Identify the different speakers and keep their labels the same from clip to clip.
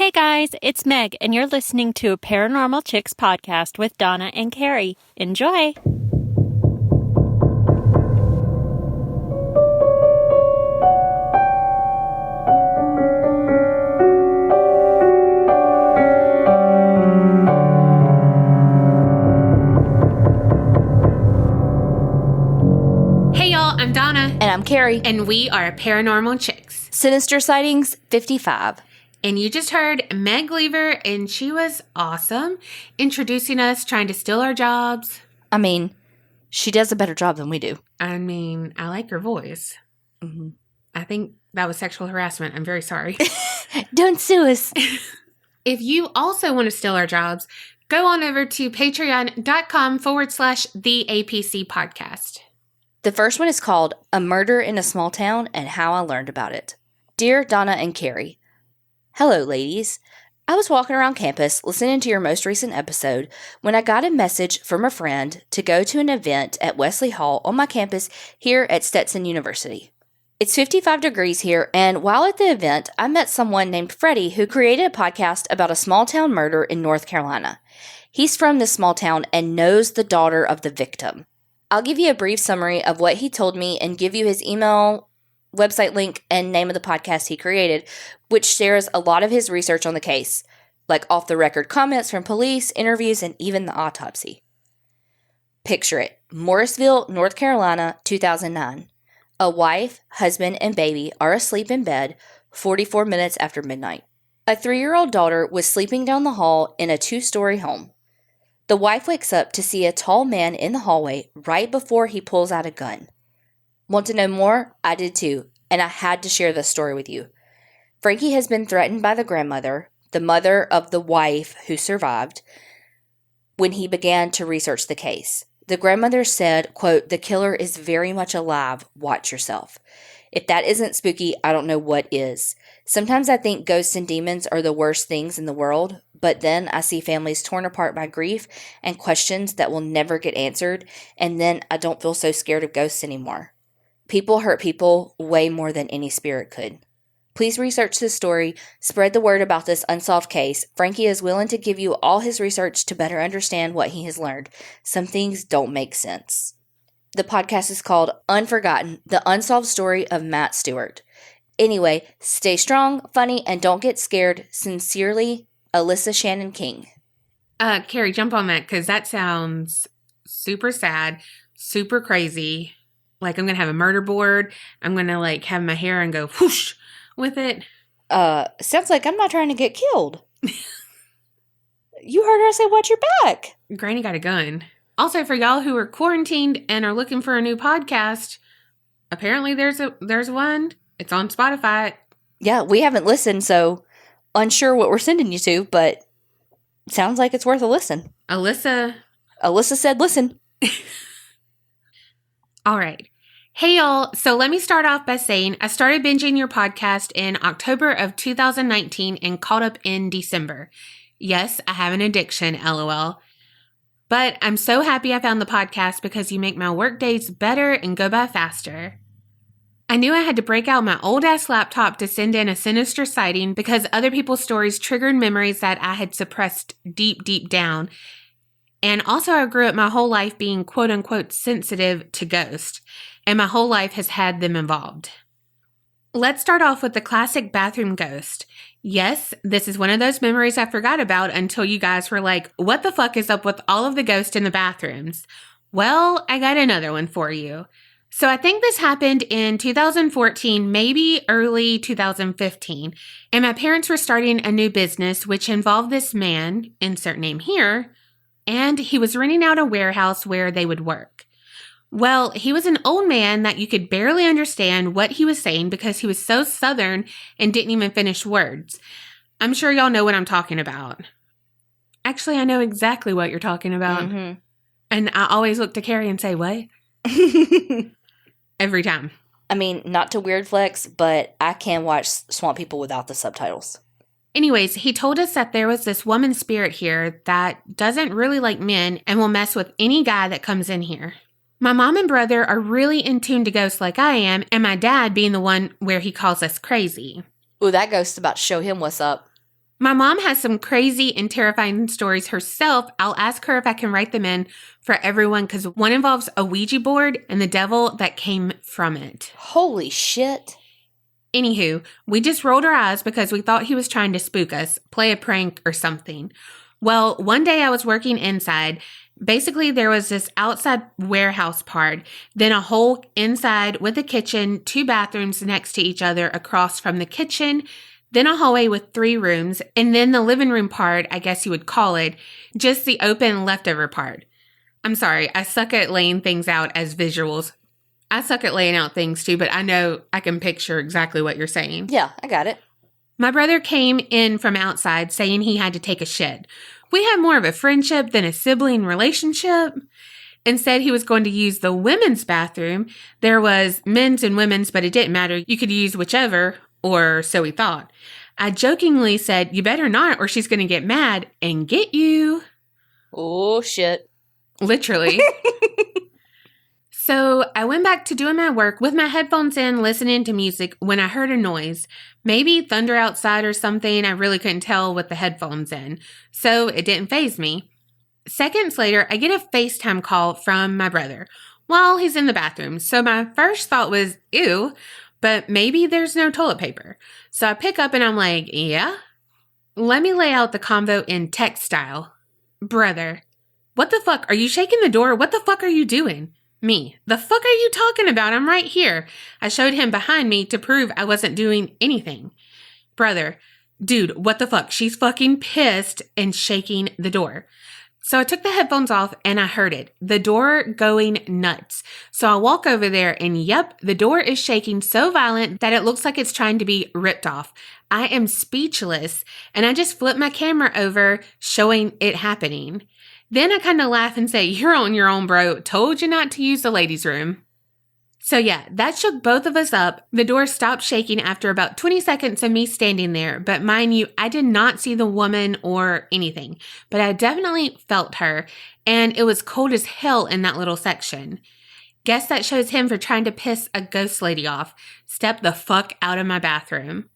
Speaker 1: Hey guys, it's Meg, and you're listening to a Paranormal Chicks podcast with Donna and Carrie. Enjoy!
Speaker 2: Hey y'all, I'm Donna.
Speaker 3: And I'm Carrie.
Speaker 2: And we are Paranormal Chicks.
Speaker 3: Sinister Sightings 55.
Speaker 2: And you just heard Meg Lever, and she was awesome, introducing us, trying to steal our jobs.
Speaker 3: I mean, she does a better job than we do.
Speaker 2: I mean, I like her voice.
Speaker 3: Mm-hmm.
Speaker 2: I think that was sexual harassment. I'm very sorry.
Speaker 3: Don't sue us.
Speaker 2: If you also want to steal our jobs, go on over to patreon.com/the APC podcast.
Speaker 3: The first one is called A Murder in a Small Town and How I Learned About It. Dear Donna and Carrie, hello, ladies. I was walking around campus listening to your most recent episode when I got a message from a friend to go to an event at Wesley Hall on my campus here at Stetson University. It's 55 degrees here, and while at the event, I met someone named Freddie who created a podcast about a small town murder in North Carolina. He's from this small town and knows the daughter of the victim. I'll give you a brief summary of what he told me and give you his email, website link, and name of the podcast he created, which shares a lot of his research on the case, like off-the-record comments from police, interviews, and even the autopsy. Picture it. Morrisville, North Carolina, 2009. A wife, husband, and baby are asleep in bed 44 minutes after midnight. A 3-year-old daughter was sleeping down the hall in a 2-story home. The wife wakes up to see a tall man in the hallway right before he pulls out a gun. Want to know more? I did too, and I had to share this story with you. Frankie has been threatened by the grandmother, the mother of the wife who survived, when he began to research the case. The grandmother said, quote, "The killer is very much alive. Watch yourself." If that isn't spooky, I don't know what is. Sometimes I think ghosts and demons are the worst things in the world, but then I see families torn apart by grief and questions that will never get answered, and then I don't feel so scared of ghosts anymore. People hurt people way more than any spirit could. Please research this story, spread the word about this unsolved case. Frankie is willing to give you all his research to better understand what he has learned. Some things don't make sense. The podcast is called Unforgotten, the Unsolved Story of Matt Stewart. Anyway, stay strong, funny, and don't get scared. Sincerely, Alyssa Shannon King.
Speaker 2: Carrie, jump on that, because that sounds super sad, super crazy. Like, I'm going to have a murder board. I'm going to, have my hair and go whoosh with it.
Speaker 3: Sounds like I'm not trying to get killed. You heard her say, watch your back.
Speaker 2: Granny got a gun. Also, for y'all who are quarantined and are looking for a new podcast, apparently there's one. It's on Spotify.
Speaker 3: Yeah, we haven't listened, so unsure what we're sending you to, but sounds like it's worth a listen.
Speaker 2: Alyssa
Speaker 3: said listen.
Speaker 2: All right. Hey, y'all. So let me start off by saying I started binging your podcast in October of 2019 and caught up in December. Yes, I have an addiction, LOL. But I'm so happy I found the podcast because you make my work days better and go by faster. I knew I had to break out my old-ass laptop to send in a sinister sighting because other people's stories triggered memories that I had suppressed deep, deep down. And also I grew up my whole life being quote-unquote sensitive to ghosts, and my whole life has had them involved. Let's start off with the classic bathroom ghost. Yes, this is one of those memories I forgot about until you guys were like, what the fuck is up with all of the ghosts in the bathrooms? Well, I got another one for you. So I think this happened in 2014, maybe early 2015, and my parents were starting a new business which involved this man, insert name here, and he was renting out a warehouse where they would work. Well, he was an old man that you could barely understand what he was saying because he was so southern and didn't even finish words. I'm sure y'all know what I'm talking about. Actually, I know exactly what you're talking about.
Speaker 3: Mm-hmm.
Speaker 2: And I always look to Carrie and say, what? Every time.
Speaker 3: I mean, not to weird flex, but I can watch Swamp People without the subtitles.
Speaker 2: Anyways, he told us that there was this woman spirit here that doesn't really like men and will mess with any guy that comes in here. My mom and brother are really in tune to ghosts like I am, and my dad being the one where he calls us crazy.
Speaker 3: Ooh, that ghost's about to show him what's up.
Speaker 2: My mom has some crazy and terrifying stories herself. I'll ask her if I can write them in for everyone because one involves a Ouija board and the devil that came from it.
Speaker 3: Holy shit.
Speaker 2: Anywho, we just rolled our eyes because we thought he was trying to spook us, play a prank or something. Well, one day I was working inside. Basically, there was this outside warehouse part, then a hole inside with a kitchen, 2 bathrooms next to each other across from the kitchen, then a hallway with 3 rooms, and then the living room part, I guess you would call it, just the open leftover part. I'm sorry, I suck at laying things out as visuals. I suck at laying out things too, but I know I can picture exactly what you're saying.
Speaker 3: Yeah, I got it.
Speaker 2: My brother came in from outside saying he had to take a shit. We had more of a friendship than a sibling relationship, and said he was going to use the women's bathroom. There was men's and women's, but it didn't matter. You could use whichever, or so he thought. I jokingly said, "You better not, or she's going to get mad and get you."
Speaker 3: Oh, shit.
Speaker 2: Literally. So I went back to doing my work with my headphones in, listening to music, when I heard a noise. Maybe thunder outside or something. I really couldn't tell with the headphones in. So it didn't faze me. Seconds later, I get a FaceTime call from my brother while he's in the bathroom. So my first thought was, ew, but maybe there's no toilet paper. So I pick up and I'm like, yeah? Let me lay out the convo in text style. Brother, what the fuck? Are you shaking the door? What the fuck are you doing? Me, the fuck are you talking about? I'm right here. I showed him behind me to prove I wasn't doing anything. Brother, dude, what the fuck? She's fucking pissed and shaking the door. So I took the headphones off and I heard it. The door going nuts. So I walk over there and yep, the door is shaking so violent that it looks like it's trying to be ripped off. I am speechless and I just flip my camera over showing it happening. Then I kind of laugh and say, "You're on your own, bro. Told you not to use the ladies' room." So yeah, that shook both of us up. The door stopped shaking after about 20 seconds of me standing there. But mind you, I did not see the woman or anything. But I definitely felt her. And it was cold as hell in that little section. Guess that shows him for trying to piss a ghost lady off. Step the fuck out of my bathroom.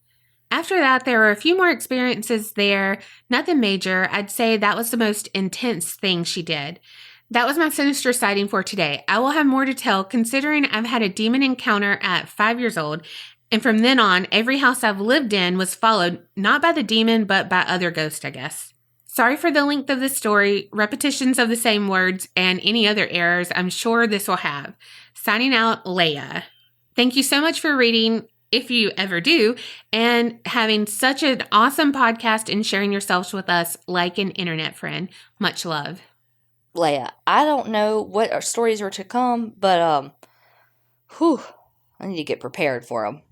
Speaker 2: After that, there were a few more experiences there. Nothing major. I'd say that was the most intense thing she did. That was my sinister sighting for today. I will have more to tell considering I've had a demon encounter at 5 years old. And from then on, every house I've lived in was followed not by the demon, but by other ghosts, I guess. Sorry for the length of the story, repetitions of the same words, and any other errors I'm sure this will have. Signing out, Leia. Thank you so much for reading, if you ever do, and having such an awesome podcast and sharing yourselves with us like an internet friend. Much love.
Speaker 3: Leia, I don't know what our stories are to come, but, I need to get prepared for them.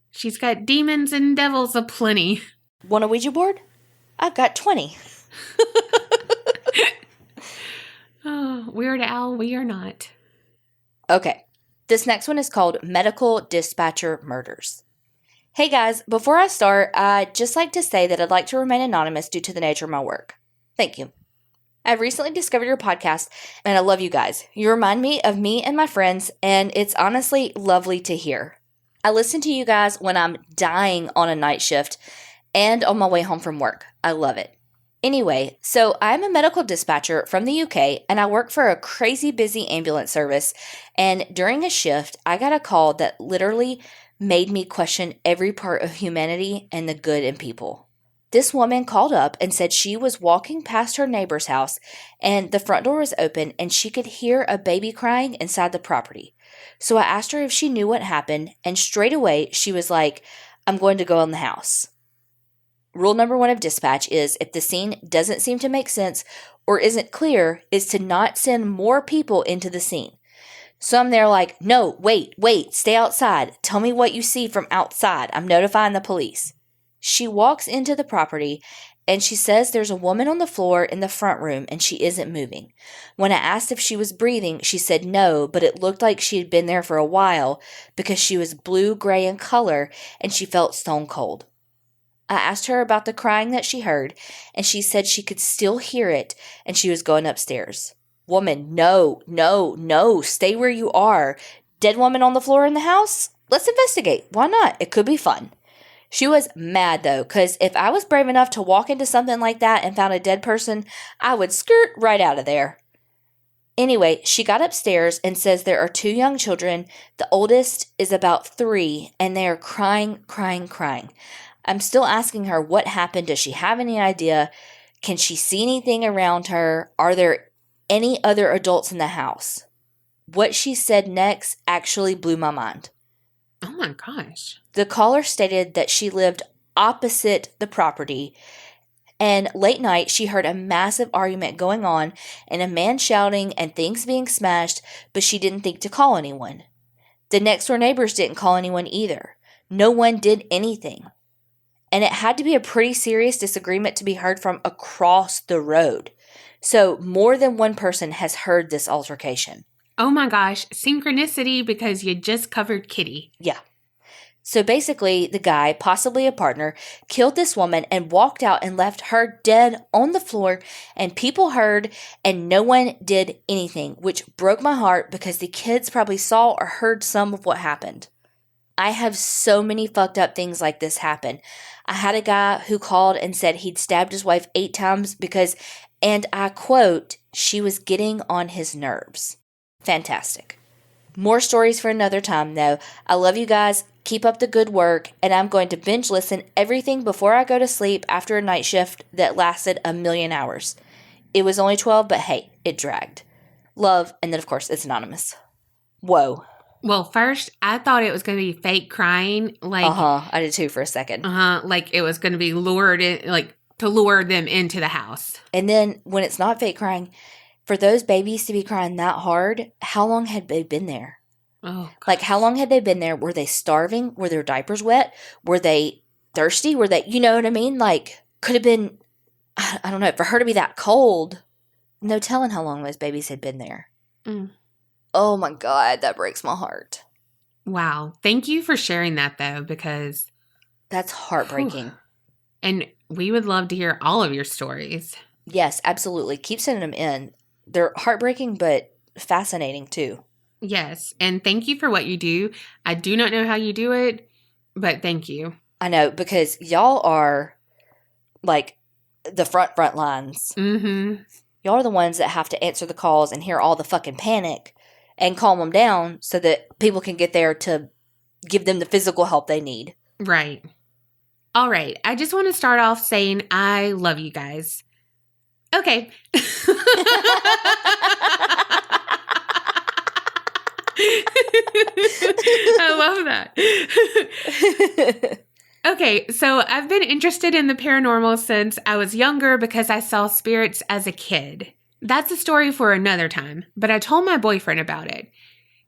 Speaker 2: She's got demons and devils aplenty.
Speaker 3: Want a Ouija board? I've got 20.
Speaker 2: Oh, Weird Al, we are not.
Speaker 3: Okay. This next one is called Medical Dispatcher Murders. Hey guys, before I start, I'd just like to say that I'd like to remain anonymous due to the nature of my work. Thank you. I've recently discovered your podcast, and I love you guys. You remind me of me and my friends, and it's honestly lovely to hear. I listen to you guys when I'm dying on a night shift and on my way home from work. I love it. Anyway, so I'm a medical dispatcher from the UK, and I work for a crazy busy ambulance service, and during a shift, I got a call that literally made me question every part of humanity and the good in people. This woman called up and said she was walking past her neighbor's house, and the front door was open, and she could hear a baby crying inside the property. So I asked her if she knew what happened, and straight away, she was like, "I'm going to go in the house." Rule number 1 of dispatch is if the scene doesn't seem to make sense or isn't clear, is to not send more people into the scene. So I'm there like, "No, wait, stay outside. Tell me what you see from outside. I'm notifying the police." She walks into the property and she says there's a woman on the floor in the front room and she isn't moving. When I asked if she was breathing, she said no, but it looked like she had been there for a while because she was blue-gray in color and she felt stone cold. I asked her about the crying that she heard, and she said she could still hear it, and she was going upstairs. "Woman, no, stay where you are. Dead woman on the floor in the house? Let's investigate. Why not? It could be fun." She was mad, though, because if I was brave enough to walk into something like that and found a dead person, I would skirt right out of there. Anyway, she got upstairs and says there are 2 young children. The oldest is about 3, and they are crying, crying, crying. I'm still asking her what happened. Does she have any idea? Can she see anything around her? Are there any other adults in the house? What she said next actually blew my mind.
Speaker 2: Oh my gosh.
Speaker 3: The caller stated that she lived opposite the property, and late night she heard a massive argument going on and a man shouting and things being smashed, but she didn't think to call anyone. The next door neighbors didn't call anyone either. No one did anything. And it had to be a pretty serious disagreement to be heard from across the road. So more than one person has heard this altercation.
Speaker 2: Oh my gosh. Synchronicity because you just covered Kitty.
Speaker 3: Yeah. So basically, the guy, possibly a partner, killed this woman and walked out and left her dead on the floor, and people heard and no one did anything, which broke my heart because the kids probably saw or heard some of what happened. I have so many fucked up things like this happen. I had a guy who called and said he'd stabbed his wife 8 times because, and I quote, she was getting on his nerves. Fantastic. More stories for another time, though. I love you guys. Keep up the good work, and I'm going to binge listen everything before I go to sleep after a night shift that lasted 1,000,000 hours. It was only 12, but hey, it dragged. Love, and then of course it's anonymous. Whoa.
Speaker 2: Well, first, I thought it was going to be fake crying. Like,
Speaker 3: I did too for a second.
Speaker 2: Like it was going to be lured in, like to lure them into the house.
Speaker 3: And then when it's not fake crying, for those babies to be crying that hard, how long had they been there?
Speaker 2: Oh, gosh.
Speaker 3: Like, how long had they been there? Were they starving? Were their diapers wet? Were they thirsty? Were they, you know what I mean? Like, could have been, I don't know, for her to be that cold. No telling how long those babies had been there.
Speaker 2: Mm.
Speaker 3: Oh my God, that breaks my heart.
Speaker 2: Wow. Thank you for sharing that, though, because
Speaker 3: That's heartbreaking.
Speaker 2: And we would love to hear all of your stories.
Speaker 3: Yes, absolutely. Keep sending them in. They're heartbreaking, but fascinating too.
Speaker 2: Yes. And thank you for what you do. I do not know how you do it, but thank you.
Speaker 3: I know, because y'all are like the front lines.
Speaker 2: Mm-hmm.
Speaker 3: Y'all are the ones that have to answer the calls and hear all the fucking panic and calm them down so that people can get there to give them the physical help they need.
Speaker 2: Right. All right. I just want to start off saying I love you guys. Okay. I love that. Okay, so I've been interested in the paranormal since I was younger because I saw spirits as a kid. That's a story for another time, but I told my boyfriend about it.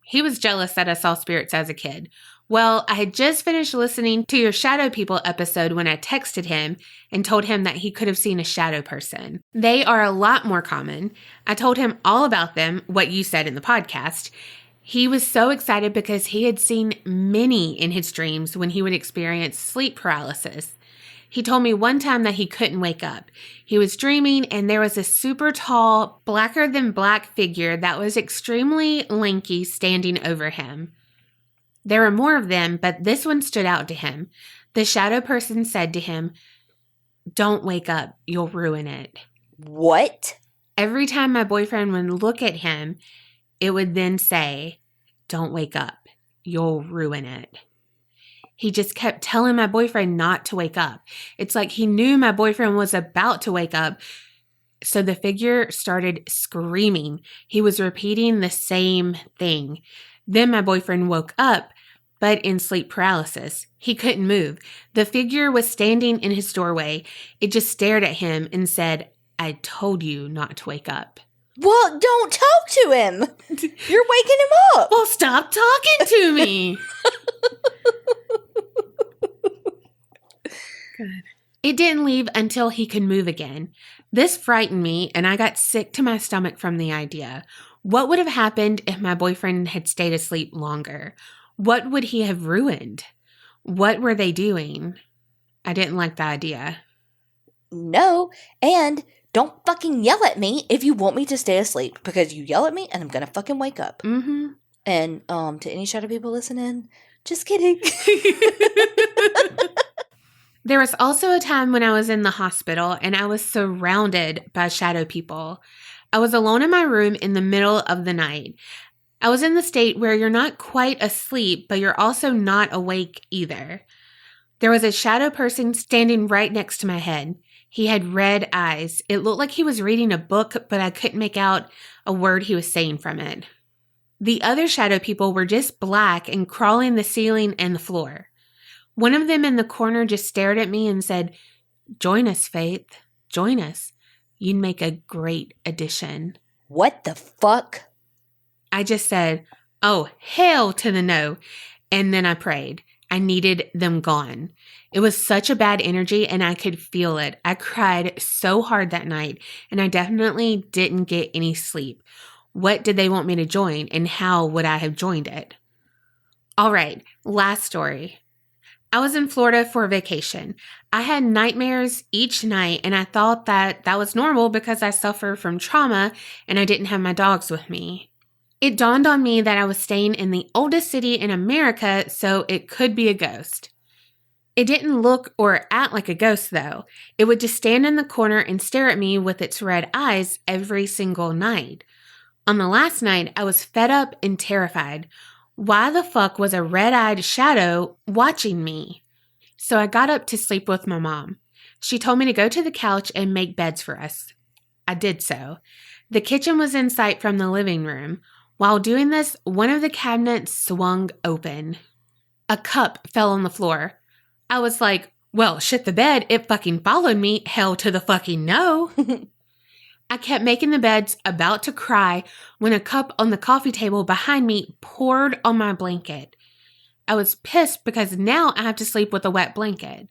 Speaker 2: He was jealous that I saw spirits as a kid. Well, I had just finished listening to your Shadow People episode when I texted him and told him that he could have seen a shadow person. They are a lot more common. I told him all about them, what you said in the podcast. He was so excited because he had seen many in his dreams when he would experience sleep paralysis. He told me one time that he couldn't wake up. He was dreaming and there was a super tall, blacker than black figure that was extremely lanky standing over him. There were more of them, but this one stood out to him. The shadow person said to him, "Don't wake up, you'll ruin it."
Speaker 3: What?
Speaker 2: Every time my boyfriend would look at him, it would then say, "Don't wake up, you'll ruin it." He just kept telling my boyfriend not to wake up. It's like he knew my boyfriend was about to wake up. So the figure started screaming. He was repeating the same thing. Then my boyfriend woke up, but in sleep paralysis. He couldn't move. The figure was standing in his doorway. It just stared at him and said, "I told you not to wake up."
Speaker 3: Well, don't talk to him. You're waking him up.
Speaker 2: Well, stop talking to me. Good. It didn't leave until he could move again. This frightened me, and I got sick to my stomach from the idea. What would have happened if my boyfriend had stayed asleep longer? What would he have ruined? What were they doing? I didn't like the idea.
Speaker 3: No, and don't fucking yell at me if you want me to stay asleep, because you yell at me and I'm gonna fucking wake up.
Speaker 2: Mm-hmm.
Speaker 3: And to any shadow people listening, just kidding.
Speaker 2: There was also a time when I was in the hospital and I was surrounded by shadow people. I was alone in my room in the middle of the night. I was in the state where you're not quite asleep, but you're also not awake either. There was a shadow person standing right next to my head. He had red eyes. It looked like he was reading a book, but I couldn't make out a word he was saying from it. The other shadow people were just black and crawling the ceiling and the floor. One of them in the corner just stared at me and said, "Join us, Faith. Join us. You'd make a great addition."
Speaker 3: What the fuck?
Speaker 2: I just said, "Oh, hell to the no." And then I prayed. I needed them gone. It was such a bad energy and I could feel it. I cried so hard that night and I definitely didn't get any sleep. What did they want me to join and how would I have joined it? All right, last story. I was in Florida for a vacation. I had nightmares each night and I thought that was normal because I suffer from trauma and I didn't have my dogs with me. It dawned on me that I was staying in the oldest city in America, so it could be a ghost. It didn't look or act like a ghost, though. It would just stand in the corner and stare at me with its red eyes every single night. On the last night, I was fed up and terrified. Why the fuck was a red-eyed shadow watching me? So I got up to sleep with my mom. She told me to go to the couch and make beds for us. I did so. The kitchen was in sight from the living room. While doing this, one of the cabinets swung open. A cup fell on the floor. I was like, well, shit the bed, it fucking followed me, hell to the fucking no. I kept making the beds, about to cry, when a cup on the coffee table behind me poured on my blanket. I was pissed because now I have to sleep with a wet blanket.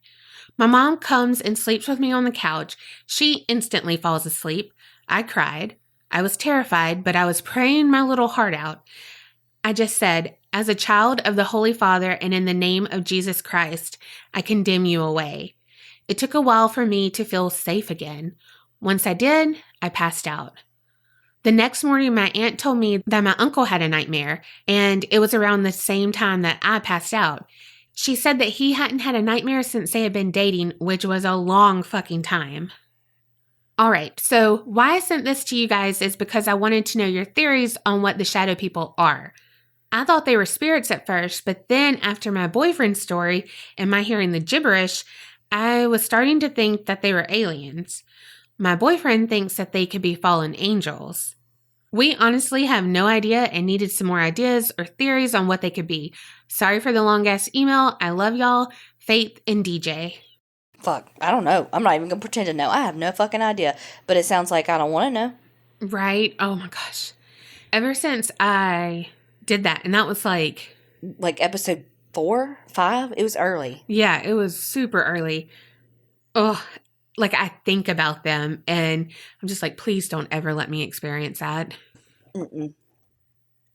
Speaker 2: My mom comes and sleeps with me on the couch. She instantly falls asleep. I cried. I was terrified, but I was praying my little heart out. I just said, as a child of the Holy Father and in the name of Jesus Christ, I condemn you away. It took a while for me to feel safe again. Once I did, I passed out. The next morning, my aunt told me that my uncle had a nightmare, and it was around the same time that I passed out. She said that he hadn't had a nightmare since they had been dating, which was a long fucking time. All right, so why I sent this to you guys is because I wanted to know your theories on what the shadow people are. I thought they were spirits at first, but then after my boyfriend's story and my hearing the gibberish, I was starting to think that they were aliens. My boyfriend thinks that they could be fallen angels. We honestly have no idea and needed some more ideas or theories on what they could be. Sorry for the long-ass email. I love y'all. Faith and DJ.
Speaker 3: Fuck, I don't know. I'm not even going to pretend to know. I have no fucking idea. But it sounds like I don't want to know.
Speaker 2: Right? Oh my gosh. Ever since I did that, and that was like
Speaker 3: episode 4, 5? It was early.
Speaker 2: Yeah, it was super early. Oh, like I think about them and I'm just like, please don't ever let me experience that.
Speaker 3: Mm-mm.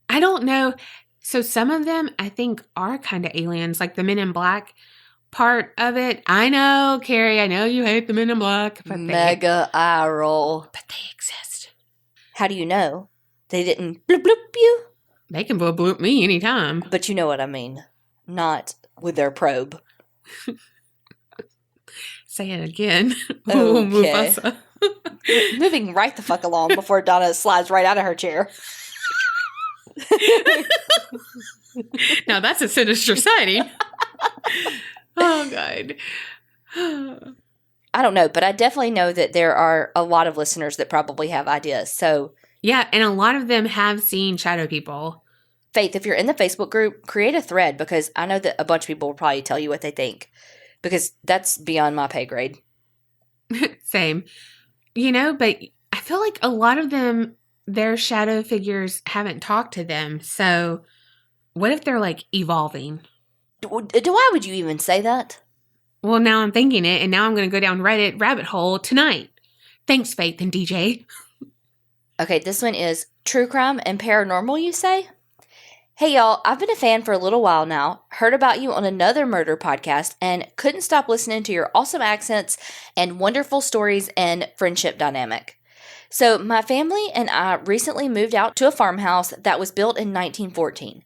Speaker 2: I don't know. So some of them I think are kind of aliens, like the Men in Black part of it. I know, Carrie, I know you hate the Men in Black. But
Speaker 3: Mega eye roll.
Speaker 2: But they exist.
Speaker 3: How do you know? They didn't bloop bloop you?
Speaker 2: They can bloop bloop me anytime.
Speaker 3: But you know what I mean. Not with their probe.
Speaker 2: Say it again.
Speaker 3: Okay. Moving right the fuck along before Donna slides right out of her chair.
Speaker 2: Now that's a sinister sighting. Oh, God.
Speaker 3: I don't know, but I definitely know that there are a lot of listeners that probably have ideas. So,
Speaker 2: yeah, and a lot of them have seen shadow people.
Speaker 3: Faith, if you're in the Facebook group, create a thread because I know that a bunch of people will probably tell you what they think because that's beyond my pay grade.
Speaker 2: Same. You know, but I feel like a lot of them, their shadow figures haven't talked to them. So what if they're like evolving?
Speaker 3: Why would you even say that?
Speaker 2: Well, now I'm thinking it, and now I'm going to go down Reddit rabbit hole tonight. Thanks, Faith and DJ.
Speaker 3: Okay, this one is true crime and paranormal, you say? Hey, y'all, I've been a fan for a little while now, heard about you on another murder podcast, and couldn't stop listening to your awesome accents and wonderful stories and friendship dynamic. So, my family and I recently moved out to a farmhouse that was built in 1914.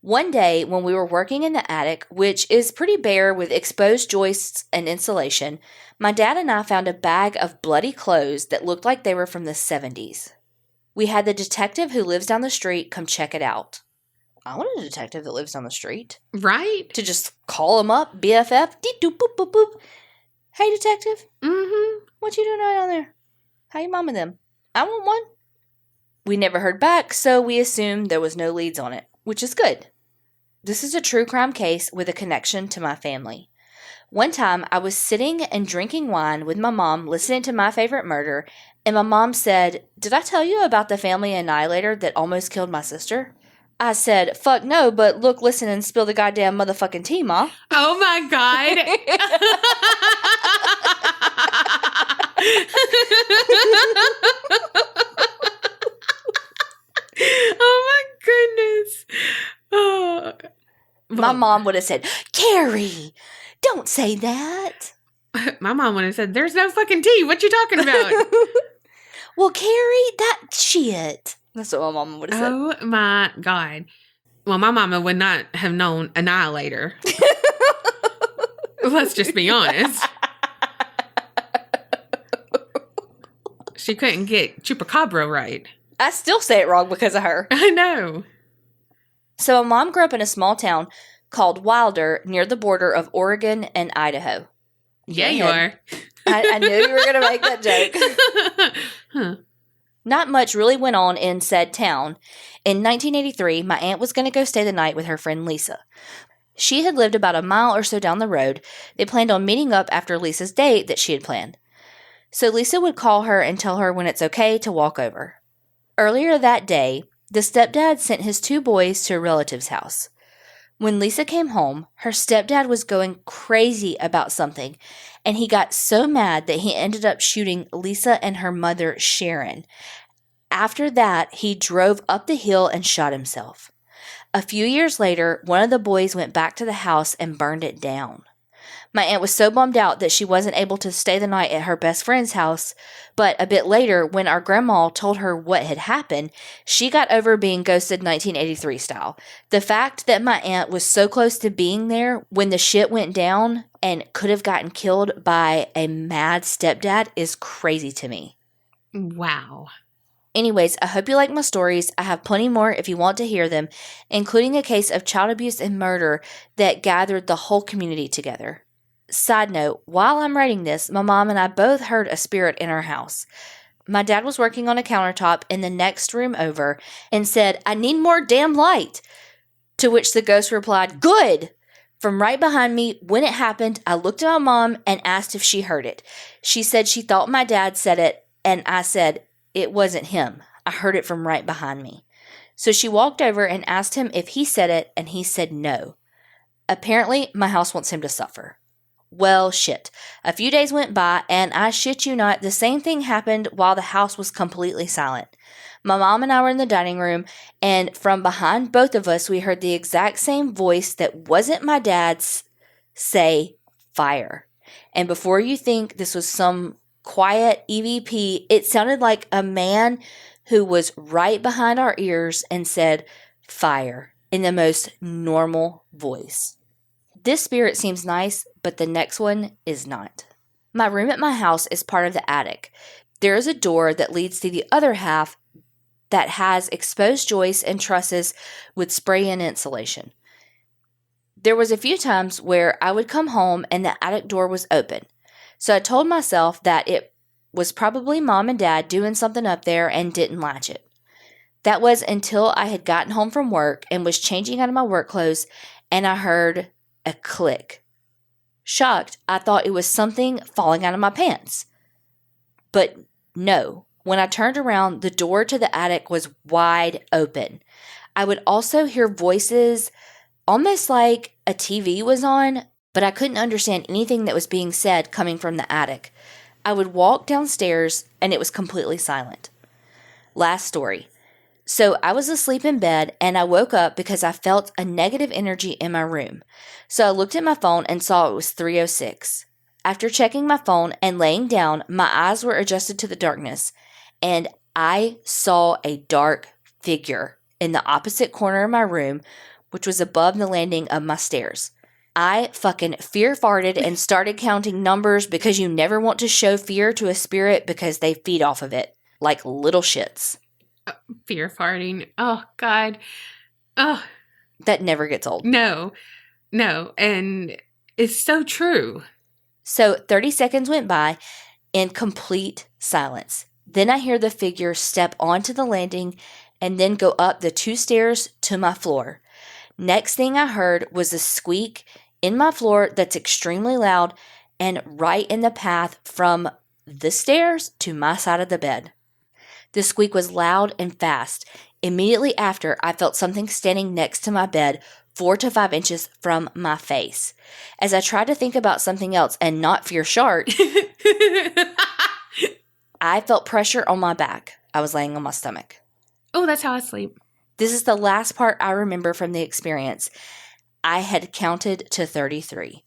Speaker 3: One day, when we were working in the attic, which is pretty bare with exposed joists and insulation, my dad and I found a bag of bloody clothes that looked like they were from the 70s. We had the detective who lives down the street come check it out. I want a detective that lives down the street.
Speaker 2: Right?
Speaker 3: To just call him up, BFF, deep-doop, boop, boop, boop. Hey, detective.
Speaker 2: Mm-hmm.
Speaker 3: What you doing right down there? How you mom and them? I want one. We never heard back, so we assumed there was no leads on it, which is good. This is a true crime case with a connection to my family. One time, I was sitting and drinking wine with my mom, listening to My Favorite Murder, and my mom said, "Did I tell you about the family annihilator that almost killed my sister?" I said, "Fuck no, but look, listen, and spill the goddamn motherfucking tea, Ma."
Speaker 2: Oh my God. Oh my goodness. Oh.
Speaker 3: My mom would have said, "Carrie, don't say that."
Speaker 2: My mom would have said, "There's no fucking tea. What you talking about?"
Speaker 3: Well, Carrie, that shit. That's what my mom would have said.
Speaker 2: Oh my God. Well, my mama would not have known Annihilator. Let's just be honest. She couldn't get Chupacabra right.
Speaker 3: I still say it wrong because of her.
Speaker 2: I know.
Speaker 3: So my mom grew up in a small town called Wilder near the border of Oregon and Idaho.
Speaker 2: Yeah, you are.
Speaker 3: I knew you were going to make that joke.
Speaker 2: Huh.
Speaker 3: Not much really went on in said town. In 1983, my aunt was going to go stay the night with her friend Lisa. She had lived about a mile or so down the road. They planned on meeting up after Lisa's date that she had planned. So Lisa would call her and tell her when it's okay to walk over. Earlier that day, the stepdad sent his 2 boys to a relative's house. When Lisa came home, her stepdad was going crazy about something, and he got so mad that he ended up shooting Lisa and her mother, Sharon. After that, he drove up the hill and shot himself. A few years later, one of the boys went back to the house and burned it down. My aunt was so bummed out that she wasn't able to stay the night at her best friend's house, but a bit later, when our grandma told her what had happened, she got over being ghosted 1983 style. The fact that my aunt was so close to being there when the shit went down and could have gotten killed by a mad stepdad is crazy to me.
Speaker 2: Wow.
Speaker 3: Anyways, I hope you like my stories. I have plenty more if you want to hear them, including a case of child abuse and murder that gathered the whole community together. Side note, while I'm writing this, my mom and I both heard a spirit in our house. My dad was working on a countertop in the next room over and said, "I need more damn light." To which the ghost replied, "Good." From right behind me, when it happened, I looked at my mom and asked if she heard it. She said she thought my dad said it, and I said, "It wasn't him. I heard it from right behind me." So she walked over and asked him if he said it, and he said no. Apparently, my house wants him to suffer. Well, shit. A few days went by, and I shit you not, the same thing happened while the house was completely silent. My mom and I were in the dining room, and from behind both of us, we heard the exact same voice that wasn't my dad's say, "Fire." And before you think this was some quiet EVP, it sounded like a man who was right behind our ears and said, "Fire," in the most normal voice. This spirit seems nice, but the next one is not. My room at my house is part of the attic. There is a door that leads to the other half that has exposed joists and trusses with spray-in insulation. There was a few times where I would come home and the attic door was open. So I told myself that it was probably mom and dad doing something up there and didn't latch it. That was until I had gotten home from work and was changing out of my work clothes and I heard a click. Shocked, I thought it was something falling out of my pants. But no, when I turned around, the door to the attic was wide open. I would also hear voices almost like a TV was on, but I couldn't understand anything that was being said coming from the attic. I would walk downstairs and it was completely silent. Last story. So I was asleep in bed and I woke up because I felt a negative energy in my room. So I looked at my phone and saw it was 3:06. After checking my phone and laying down, my eyes were adjusted to the darkness and I saw a dark figure in the opposite corner of my room which was above the landing of my stairs. I fucking fear farted and started counting numbers because you never want to show fear to a spirit because they feed off of it, like little shits.
Speaker 2: Fear farting. Oh, God. Oh.
Speaker 3: That never gets old.
Speaker 2: No. And it's so true.
Speaker 3: So 30 seconds went by in complete silence. Then I hear the figure step onto the landing and then go up the 2 stairs to my floor. Next thing I heard was a squeak in my floor that's extremely loud and right in the path from the stairs to my side of the bed. The squeak was loud and fast. Immediately after, I felt something standing next to my bed 4 to 5 inches from my face. As I tried to think about something else and not fear shart, I felt pressure on my back. I was laying on my stomach.
Speaker 2: Oh, that's how I sleep.
Speaker 3: This is the last part I remember from the experience. I had counted to 33.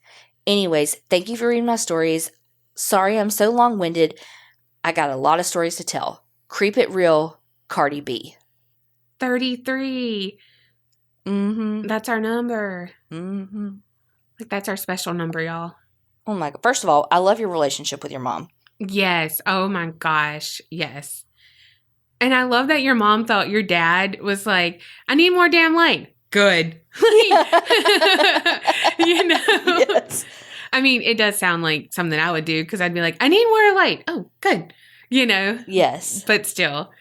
Speaker 3: Anyways, thank you for reading my stories. Sorry I'm so long-winded. I got a lot of stories to tell. Creep it real, Cardi B.
Speaker 2: 33.
Speaker 3: Mm-hmm.
Speaker 2: That's our number.
Speaker 3: Mm-hmm.
Speaker 2: Like, that's our special number, y'all.
Speaker 3: Oh my God. First of all, I love your relationship with your mom.
Speaker 2: Yes. Oh my gosh. Yes. And I love that your mom thought your dad was like, I need more damn light. Good. You know?
Speaker 3: Yes.
Speaker 2: I mean, it does sound like something I would do because I'd be like, I need more light. Oh, good. You know?
Speaker 3: Yes.
Speaker 2: But still,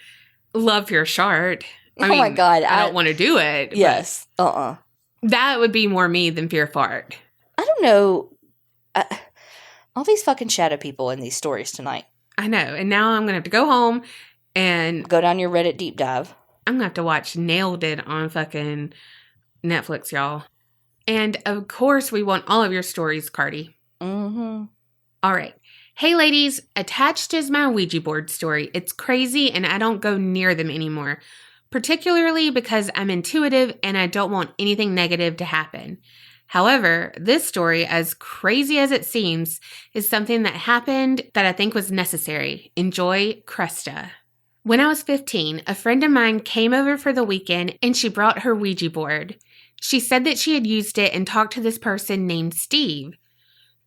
Speaker 2: love your shart. I
Speaker 3: Oh
Speaker 2: mean,
Speaker 3: my God.
Speaker 2: I don't want to do it.
Speaker 3: Yes.
Speaker 2: That would be more me than fear fart.
Speaker 3: I don't know. All these fucking shadow people in these stories tonight.
Speaker 2: I know. And now I'm going to have to go home and
Speaker 3: go down your Reddit deep dive.
Speaker 2: I'm going to have to watch Nailed It on fucking Netflix, y'all. And of course, we want all of your stories, Cardi.
Speaker 3: Mm-hmm.
Speaker 2: All right. Hey, ladies, attached is my Ouija board story. It's crazy and I don't go near them anymore, particularly because I'm intuitive and I don't want anything negative to happen. However, this story, as crazy as it seems, is something that happened that I think was necessary. Enjoy, Cresta. When I was 15, a friend of mine came over for the weekend and she brought her Ouija board. She said that she had used it and talked to this person named Steve.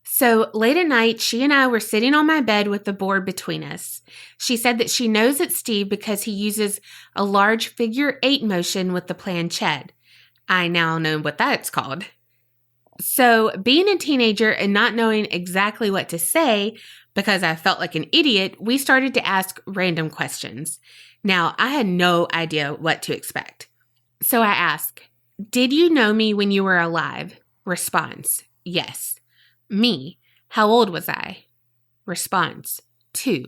Speaker 2: So late at night, she and I were sitting on my bed with the board between us. She said that she knows it's Steve because he uses a large figure 8 motion with the planchette. I now know what that's called. So being a teenager and not knowing exactly what to say, because I felt like an idiot, we started to ask random questions. Now, I had no idea what to expect. So I asked, did you know me when you were alive? Response, yes. Me, how old was I? Response, 2.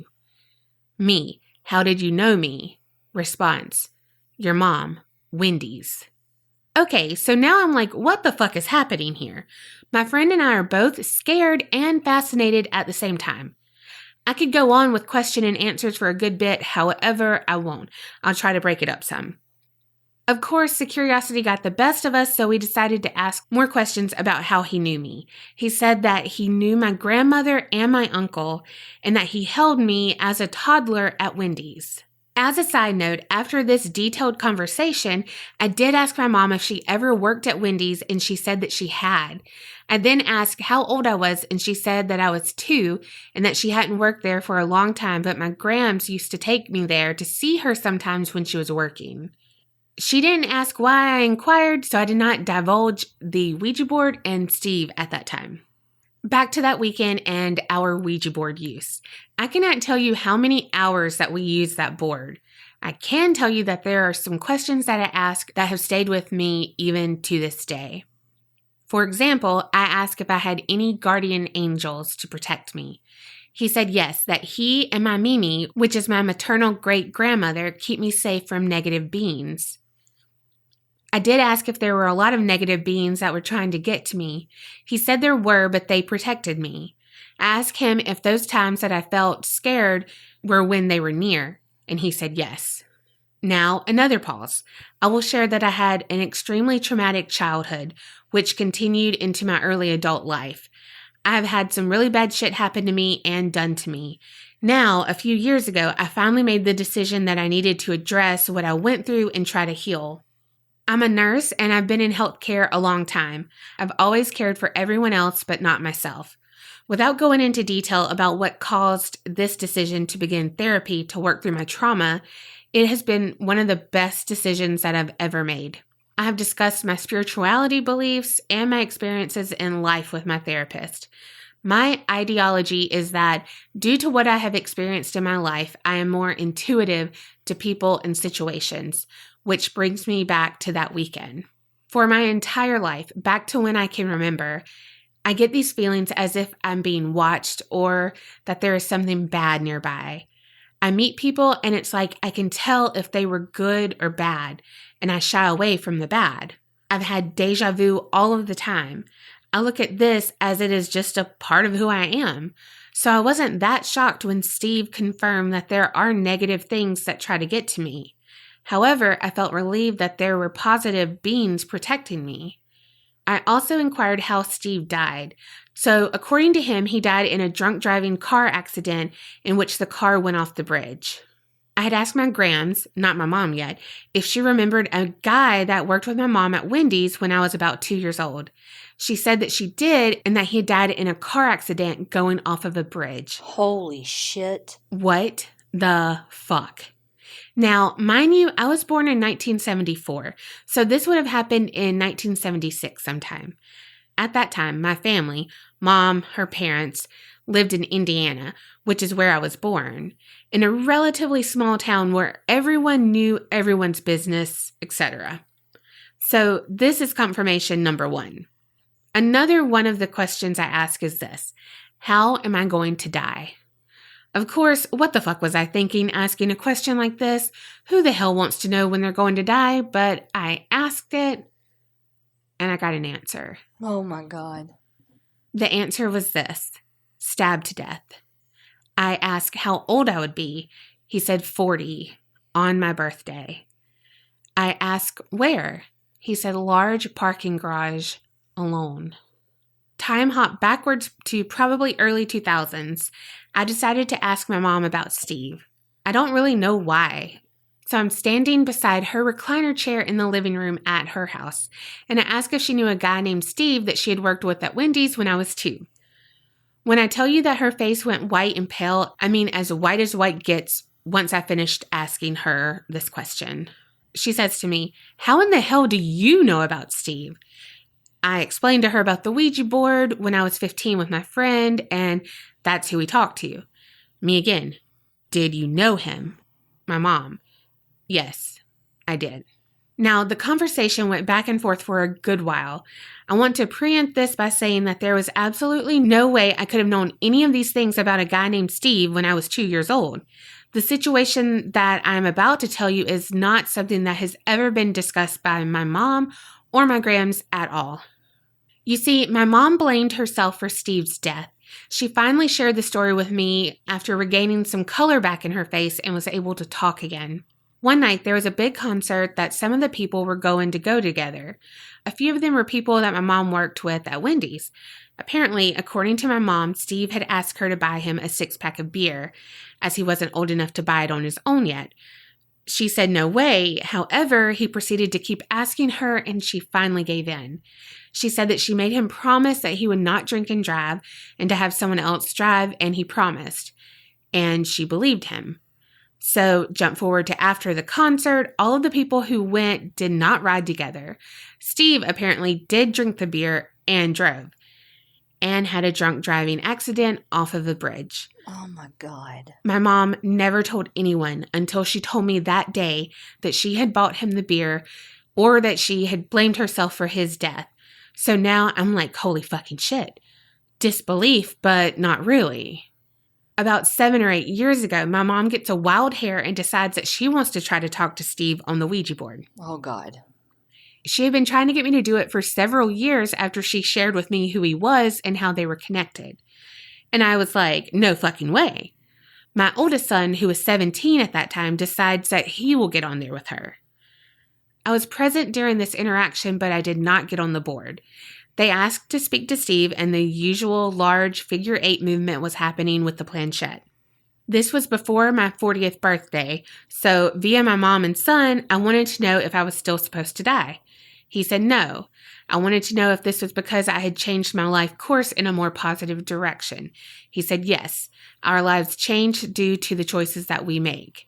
Speaker 2: Me, how did you know me? Response, your mom, Wendy's. Okay, so now I'm like, what the fuck is happening here? My friend and I are both scared and fascinated at the same time. I could go on with question and answers for a good bit, however, I won't. I'll try to break it up some. Of course, the curiosity got the best of us, so we decided to ask more questions about how he knew me. He said that he knew my grandmother and my uncle, and that he held me as a toddler at Wendy's. As a side note, after this detailed conversation, I did ask my mom if she ever worked at Wendy's, and she said that she had. I then asked how old I was, and she said that I was 2 and that she hadn't worked there for a long time, but my grams used to take me there to see her sometimes when she was working. She didn't ask why I inquired, so I did not divulge the Ouija board and Steve at that time. Back to that weekend and our Ouija board use. I cannot tell you how many hours that we used that board. I can tell you that there are some questions that I asked that have stayed with me even to this day. For example, I asked if I had any guardian angels to protect me. He said yes, that he and my Mimi, which is my maternal great-grandmother, keep me safe from negative beings. I did ask if there were a lot of negative beings that were trying to get to me. He said there were, but they protected me. I asked him if those times that I felt scared were when they were near, and he said yes. Now, another pause. I will share that I had an extremely traumatic childhood, which continued into my early adult life. I have had some really bad shit happen to me and done to me. Now, a few years ago, I finally made the decision that I needed to address what I went through and try to heal. I'm a nurse and I've been in healthcare a long time. I've always cared for everyone else but not myself. Without going into detail about what caused this decision to begin therapy to work through my trauma, it has been one of the best decisions that I've ever made. I have discussed my spirituality beliefs and my experiences in life with my therapist. My ideology is that due to what I have experienced in my life, I am more intuitive to people and situations, which brings me back to that weekend. For my entire life, back to when I can remember, I get these feelings as if I'm being watched or that there is something bad nearby. I meet people and it's like I can tell if they were good or bad, and I shy away from the bad. I've had deja vu all of the time. I look at this as it is just a part of who I am. So I wasn't that shocked when Steve confirmed that there are negative things that try to get to me. However, I felt relieved that there were positive beings protecting me. I also inquired how Steve died. So according to him, he died in a drunk driving car accident in which the car went off the bridge. I had asked my grams, not my mom yet, if she remembered a guy that worked with my mom at Wendy's when I was about 2 years old. She said that she did and that he died in a car accident going off of a bridge.
Speaker 3: Holy shit.
Speaker 2: What the fuck? Now, mind you, I was born in 1974, so this would have happened in 1976 sometime. At that time, my family, mom, her parents, lived in Indiana, which is where I was born, in a relatively small town where everyone knew everyone's business, etc. So this is confirmation number one. Another one of the questions I ask is this: how am I going to die? Of course, what the fuck was I thinking asking a question like this? Who the hell wants to know when they're going to die? But I asked it, and I got an answer.
Speaker 3: Oh my God.
Speaker 2: The answer was this: stabbed to death. I asked how old I would be. He said 40 on my birthday. I asked where. He said large parking garage, alone. Time hopped backwards to probably early 2000s. I decided to ask my mom about Steve. I don't really know why. So I'm standing beside her recliner chair in the living room at her house, and I asked if she knew a guy named Steve that she had worked with at Wendy's when I was 2. When I tell you that her face went white and pale, I mean as white gets once I finished asking her this question. She says to me, "How in the hell do you know about Steve?" I explained to her about the Ouija board when I was 15 with my friend, and that's who we talked to. Me again. Did you know him? My mom. Yes, I did. Now, the conversation went back and forth for a good while. I want to preempt this by saying that there was absolutely no way I could have known any of these things about a guy named Steve when I was 2 years old. The situation that I'm about to tell you is not something that has ever been discussed by my mom or my grams at all. You see, my mom blamed herself for Steve's death. She finally shared the story with me after regaining some color back in her face and was able to talk again. One night, there was a big concert that some of the people were going to go together. A few of them were people that my mom worked with at Wendy's. Apparently, according to my mom, Steve had asked her to buy him a 6-pack of beer, as he wasn't old enough to buy it on his own yet. She said no way. However, he proceeded to keep asking her, and she finally gave in. She said that she made him promise that he would not drink and drive and to have someone else drive, and he promised. And she believed him. So, jump forward to after the concert, all of the people who went did not ride together. Steve apparently did drink the beer and drove, and had a drunk driving accident off of the bridge.
Speaker 3: Oh my God.
Speaker 2: My mom never told anyone until she told me that day that she had bought him the beer or that she had blamed herself for his death. So now I'm like, holy fucking shit. Disbelief, but not really. About 7 or 8 years ago, my mom gets a wild hair and decides that she wants to try to talk to Steve on the Ouija board.
Speaker 3: Oh God.
Speaker 2: She had been trying to get me to do it for several years after she shared with me who he was and how they were connected. And I was like, no fucking way. My oldest son, who was 17 at that time, decides that he will get on there with her. I was present during this interaction, but I did not get on the board. They asked to speak to Steve, and the usual large figure 8 movement was happening with the planchette. This was before my 40th birthday, so via my mom and son, I wanted to know if I was still supposed to die. He said no. I wanted to know if this was because I had changed my life course in a more positive direction. He said yes. Our lives change due to the choices that we make.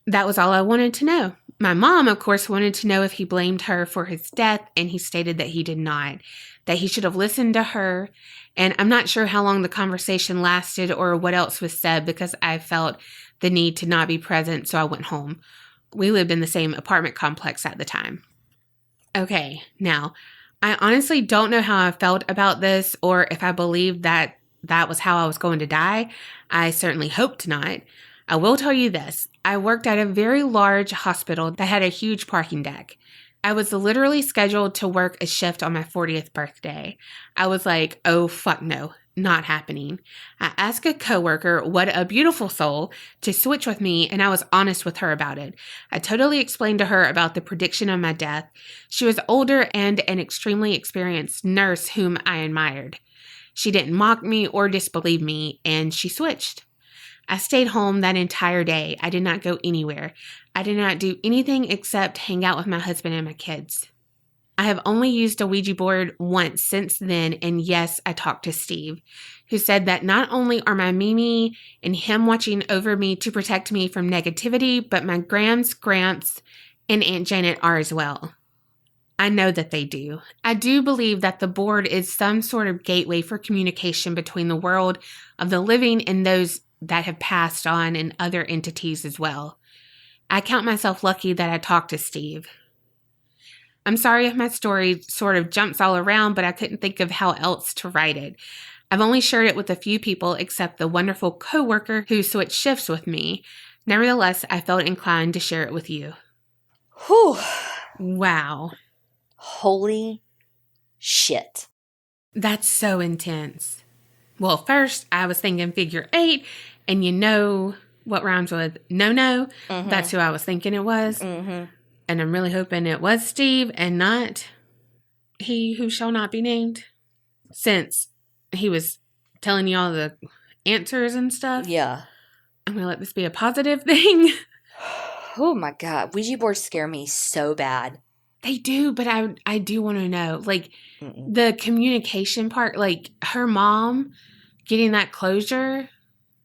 Speaker 2: That was all I wanted to know. My mom, of course, wanted to know if he blamed her for his death, and he stated that he did not, that he should have listened to her. And I'm not sure how long the conversation lasted or what else was said because I felt the need to not be present, so I went home. We lived in the same apartment complex at the time. Okay, now, I honestly don't know how I felt about this or if I believed that that was how I was going to die. I certainly hoped not. I will tell you this. I worked at a very large hospital that had a huge parking deck. I was literally scheduled to work a shift on my 40th birthday. I was like, oh, fuck no, not happening. I asked a coworker, what a beautiful soul, to switch with me, and I was honest with her about it. I totally explained to her about the prediction of my death. She was older and an extremely experienced nurse whom I admired. She didn't mock me or disbelieve me, and she switched. I stayed home that entire day. I did not go anywhere. I did not do anything except hang out with my husband and my kids. I have only used a Ouija board once since then, and yes, I talked to Steve, who said that not only are my Mimi and him watching over me to protect me from negativity, but my Gramps, and Aunt Janet are as well. I know that they do. I do believe that the board is some sort of gateway for communication between the world of the living and those that have passed on and other entities as well. I count myself lucky that I talked to Steve. I'm sorry if my story sort of jumps all around, but I couldn't think of how else to write it. I've only shared it with a few people except the wonderful coworker who switched shifts with me. Nevertheless, I felt inclined to share it with you.
Speaker 3: Whew.
Speaker 2: Wow.
Speaker 3: Holy shit.
Speaker 2: That's so intense. Well, first, I was thinking figure 8, and you know what rhymes with no.
Speaker 3: Mm-hmm.
Speaker 2: That's who I was thinking it was.
Speaker 3: Mm-hmm.
Speaker 2: And I'm really hoping it was Steve and not he who shall not be named. Since he was telling you all the answers and stuff.
Speaker 3: Yeah.
Speaker 2: I'm going to let this be a positive thing.
Speaker 3: Oh my God. Ouija boards scare me so bad.
Speaker 2: They do, but I do want to know. Like, the communication part, like her mom getting that closure.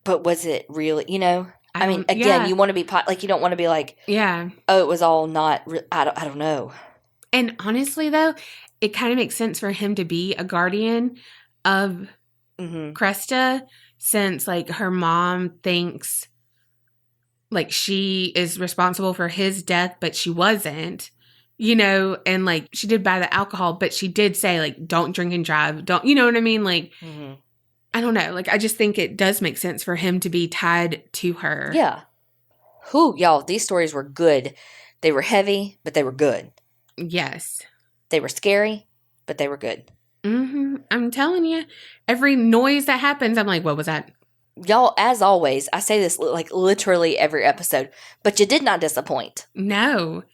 Speaker 3: But was it really, I mean, again,
Speaker 2: yeah.
Speaker 3: you want to be, you don't want to be like,
Speaker 2: yeah,
Speaker 3: oh, it was all not, I don't know.
Speaker 2: And honestly, though, it kind of makes sense for him to be a guardian of Cresta, since, like, her mom thinks, like, she is responsible for his death, but she wasn't. And, like, she did buy the alcohol, but she did say, like, don't drink and drive. Don't, you know what I mean? Like, I don't know. Like, I just think it does make sense for him to be tied to her.
Speaker 3: Yeah. Whew, y'all, these stories were good. They were heavy, but they were good.
Speaker 2: Yes.
Speaker 3: They were scary, but they were good.
Speaker 2: I'm telling you, every noise that happens, I'm like, what was that?
Speaker 3: Y'all, as always, I say this like literally every episode, but you did not disappoint.
Speaker 2: No.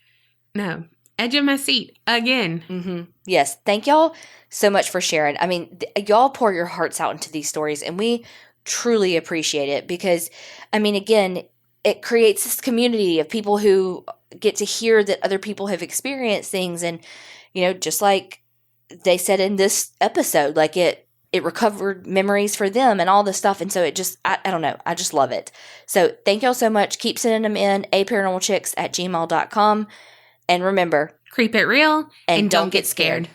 Speaker 2: Edge of my seat again.
Speaker 3: Yes. Thank y'all so much for sharing. I mean, y'all pour your hearts out into these stories, and we truly appreciate it because, I mean, again, it creates this community of people who get to hear that other people have experienced things. And, just like they said in this episode, like it recovered memories for them and all this stuff. And so it just, I don't know. I just love it. So thank y'all so much. Keep sending them in, aparanormalchicks@gmail.com. And remember,
Speaker 2: creep it real and don't get scared.